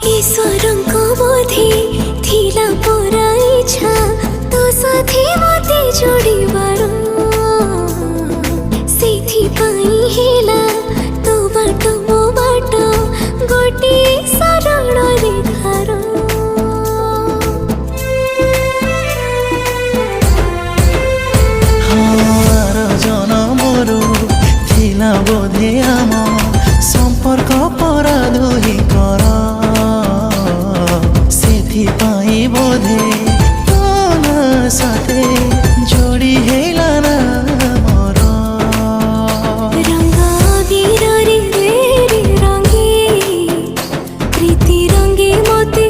ईश्वरको बोधे थिला पुरा इच्छा तो साथी मते जोडिबार सेथिपाई हेला तो बाटो मो बाटो गोटे सरल रेखार हार जनमरु थिला बोधे आम संपर्क परा दुही कर सेथिपाई बोधे तोला साथे जोड़ी हेला ना मोर रंग अबीर रे रंगे प्रीति रंगे मते